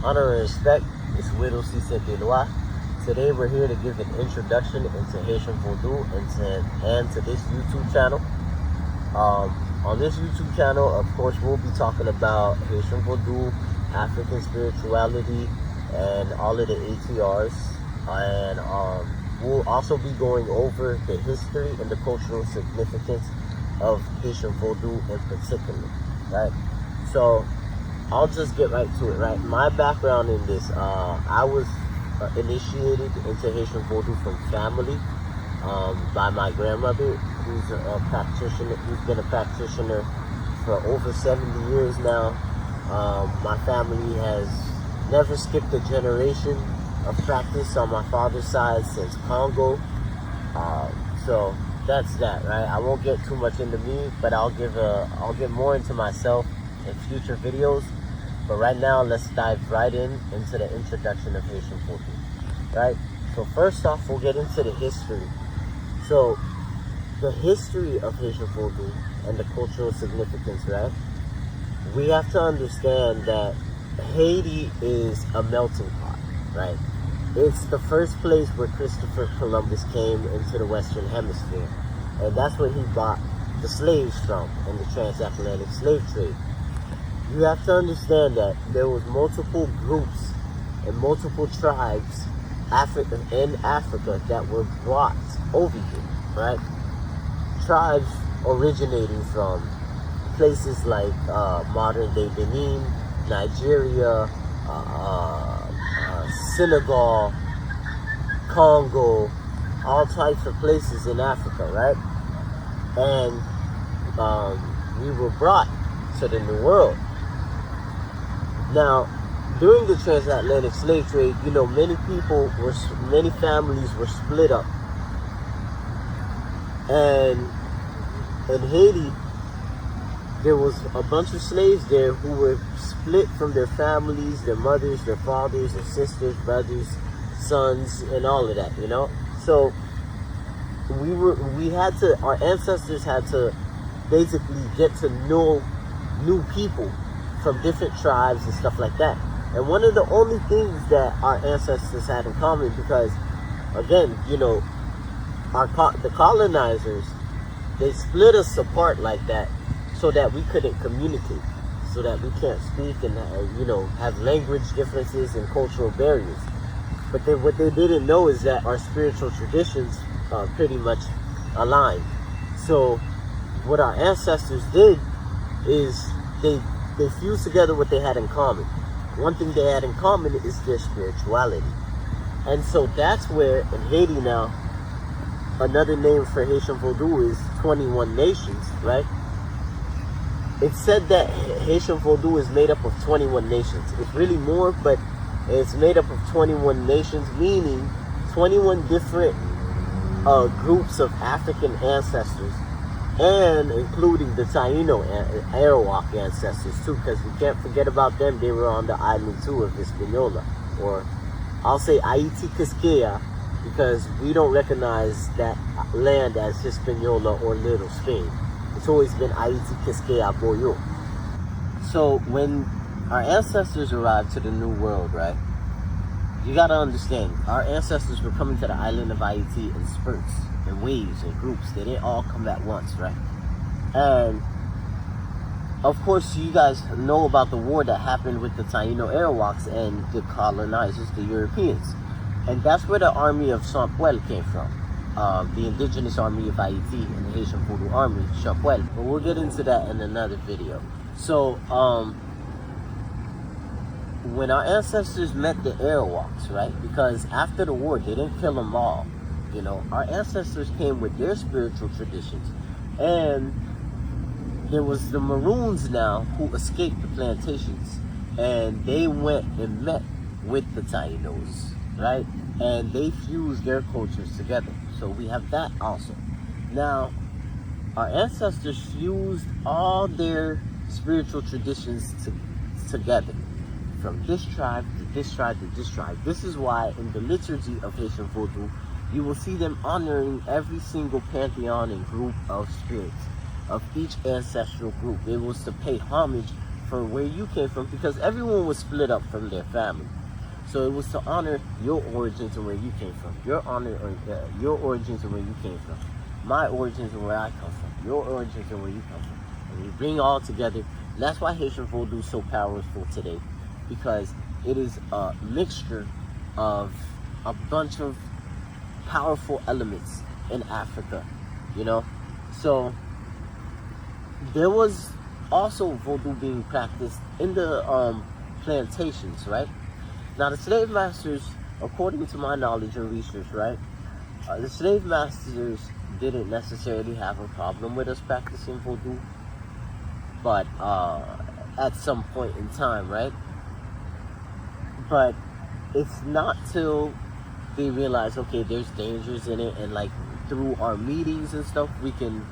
Honor and respect, it's BokoWedosi Saint-Eloi. Today we're here to give an introduction into Haitian Vodou and to this YouTube channel. On this YouTube channel, of course, we'll be talking about Haitian Vodou, African spirituality, and all of the ATRs. And we'll also be going over the history and the cultural significance of Haitian Vodou in particular, right? So I'll just get right to it, right? My background in this, I was initiated into Haitian Vodou from family by my grandmother, who's a practitioner, who's been a practitioner for over 70 years now. My family has never skipped a generation of practice on my father's side since Congo. So that's that, right? I won't get too much into me, but I'll get more into myself in future videos. But right now, let's dive right into the introduction of Haitian Vodou, right? So first off, we'll get into the history. So the history of Haitian Vodou and the cultural significance, right? We have to understand that Haiti is a melting pot, right? It's the first place where Christopher Columbus came into the Western Hemisphere. And that's where he bought the slaves from in the transatlantic slave trade. You have to understand that there was multiple groups and multiple tribes in Africa that were brought over here, right? Tribes originating from places like modern-day Benin, Nigeria, Senegal, Congo, all types of places in Africa, right? And we were brought to the New World. Now, during the transatlantic slave trade, you know, many families were split up. And in Haiti, there was a bunch of slaves there who were split from their families, their mothers, their fathers, their sisters, brothers, sons, and all of that, you know? So our ancestors had to basically get to know new people from different tribes and stuff like that. And one of the only things that our ancestors had in common, because again, you know, the colonizers, they split us apart like that so that we couldn't communicate, so that we can't speak and you know, have language differences and cultural barriers. But what they didn't know is that our spiritual traditions pretty much aligned. So what our ancestors did is they fused together what they had in common. One thing they had in common is their spirituality. And so that's where in Haiti now, another name for Haitian Vodou is 21 nations, right? It's said that Haitian Vodou is made up of 21 nations. It's really more, but it's made up of 21 nations, meaning 21 different groups of African ancestors, and including the Taino and Arawak ancestors too, because we can't forget about them. They were on the island too of Hispaniola, or I'll say Haiti Quisqueya, because we don't recognize that land as Hispaniola or Little Spain. It's always been Haiti Quisqueya Boyo. So when our ancestors arrived to the New World, right, you gotta understand, our ancestors were coming to the island of Haiti in spurts and waves and groups. They didn't all come at once, right? And of course, you guys know about the war that happened with the Taino Arawaks and the colonizers, the Europeans. And that's where the army of Saint-Eloi came from. The indigenous army of Haiti and the Haitian Vodou army, Saint-Eloi. But we'll get into that in another video. So, when our ancestors met the Arawaks, right? Because after the war, they didn't kill them all. You know, our ancestors came with their spiritual traditions. And there was the Maroons now who escaped the plantations. And they went and met with the Tainos, right? And they fused their cultures together. So we have that also. Now, our ancestors fused all their spiritual traditions together. From this tribe to this tribe to this tribe. This is why in the liturgy of Haitian Vodou, you will see them honoring every single pantheon and group of spirits of each ancestral group. It was to pay homage for where you came from, because everyone was split up from their family. So it was to honor your origins and where you came from. Your origins and where you came from. My origins and where I come from. Your origins and where you come from. And we bring it all together. And that's why Haitian Vodou is so powerful today, because it is a mixture of a bunch of powerful elements in Africa, you know. So there was also Vodou being practiced in the plantations, right? Now the slave masters, according to my knowledge and research, right, the slave masters didn't necessarily have a problem with us practicing Vodou, but at some point in time, right? But it's not till they realize, okay, there's dangers in it, and like through our meetings and stuff, we can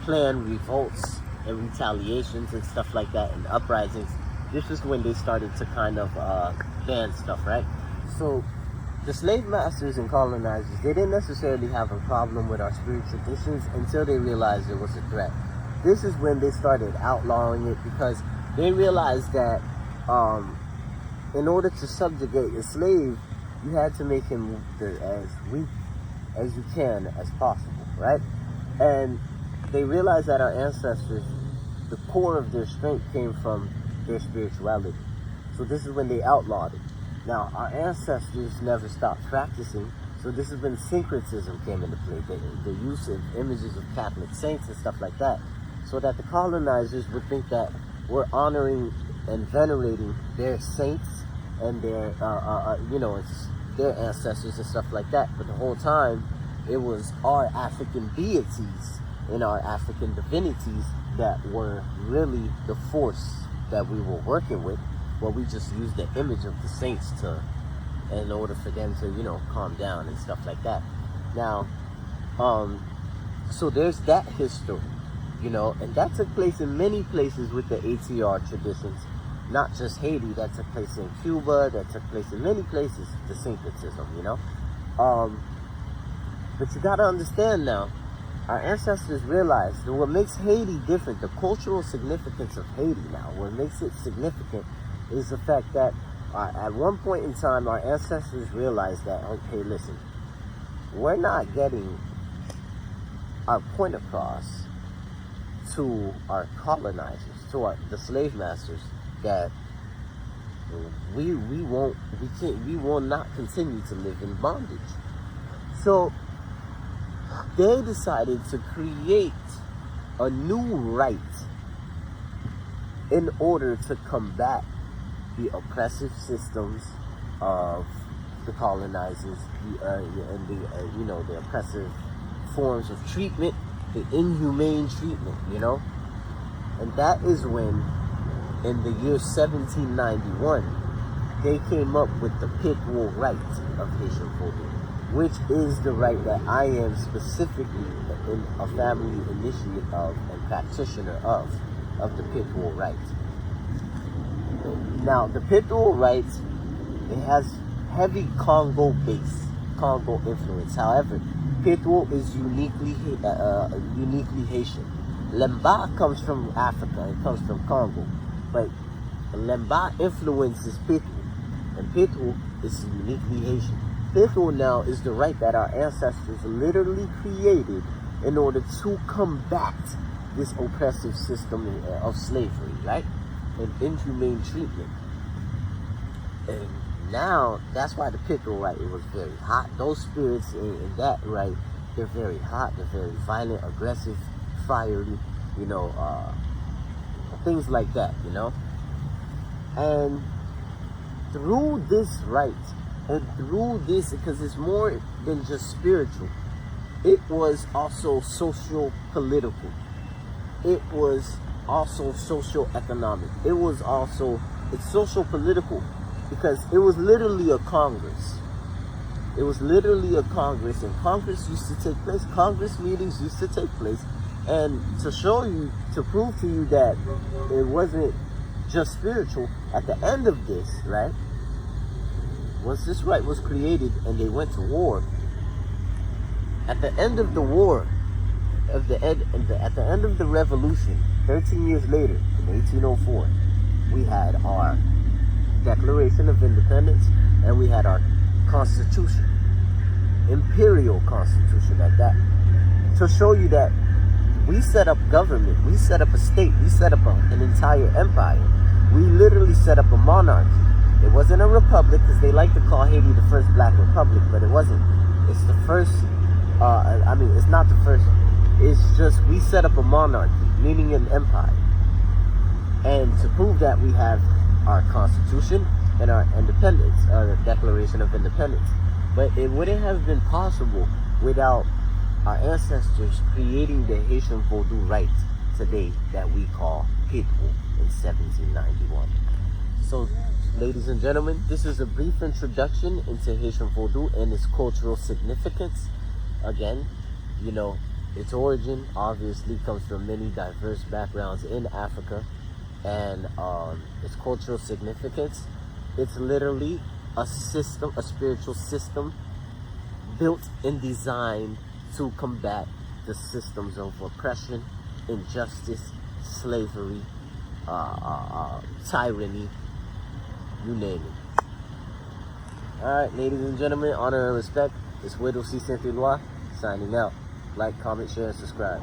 plan revolts and retaliations and stuff like that, and uprisings. This is when they started to kind of ban stuff, right? So the slave masters and colonizers, they didn't necessarily have a problem with our spiritual traditions until they realized it was a threat. This is when they started outlawing it, because they realized that in order to subjugate a slave, you had to make him as weak as you can as possible, right? And they realized that our ancestors, the core of their strength came from their spirituality. So this is when they outlawed it. Now, our ancestors never stopped practicing, so this is when syncretism came into play, the use of images of Catholic saints and stuff like that, so that the colonizers would think that we're honoring and venerating their saints and their, it's their ancestors and stuff like that. But the whole time, it was our African deities and our African divinities that were really the force that we were working with. Well, we just used the image of the saints in order for them to, calm down and stuff like that. Now, so there's that history, and that took place in many places with the ATR traditions. Not just Haiti, that took place in Cuba, that took place in many places, the syncretism, But you gotta understand now, our ancestors realized that what makes Haiti different, the cultural significance of Haiti now, what makes it significant is the fact that at one point in time, our ancestors realized that, okay, listen, we're not getting our point across to our colonizers, to the slave masters, that we will not continue to live in bondage. So they decided to create a new right in order to combat the oppressive systems of the colonizers, the oppressive forms of treatment, the inhumane treatment, And that is when, in the year 1791, they came up with the pit wool right of Haitian Vodou, which is the right that I am specifically a family initiate of and practitioner of the pit wool right. Now, the pit wool right, it has heavy Congo influence. However, pit wool is uniquely Haitian. Lemba comes from Africa, it comes from Congo. But Lemba influences pit wool, and pit wool is uniquely Haitian. Pit wool now is the right that our ancestors literally created in order to combat this oppressive system of slavery, right? And inhumane treatment. And now, that's why the pit wool right, it was very hot. Those spirits in that right, they're very hot, they're very violent, aggressive, fiery, things like that, And through this right, and through this, because it's more than just spiritual, it was also social-political. It was also socio-economic. It's social-political, because it was literally a Congress. It was literally a Congress, and Congress used to take place. Congress meetings used to take place. And to prove to you that it wasn't just spiritual, at the end of this, right, once this right was created and they went to war, at the end of the war, at the end of the revolution, 13 years later, in in 1804, we had our Declaration of Independence, and we had our Constitution, Imperial Constitution at that, to show you that we set up government, we set up a state, we set up an entire empire. We literally set up a monarchy. It wasn't a republic, because they like to call Haiti the first black republic, but it wasn't. It's the first, it's not the first, it's just we set up a monarchy, meaning an empire. And to prove that, we have our Constitution and our independence, the Declaration of Independence. But it wouldn't have been possible without our ancestors creating the Haitian Vodou rites today that we call Pitbull in 1791. So, ladies and gentlemen, this is a brief introduction into Haitian Vodou and its cultural significance. Again, you know, its origin obviously comes from many diverse backgrounds in Africa, and its cultural significance, it's literally a system, a spiritual system built and designed to combat the systems of oppression, injustice, slavery, tyranny, you name it. Alright, ladies and gentlemen, honor and respect. It's BokoWedosi Saint-Eloi signing out. Like, comment, share, and subscribe.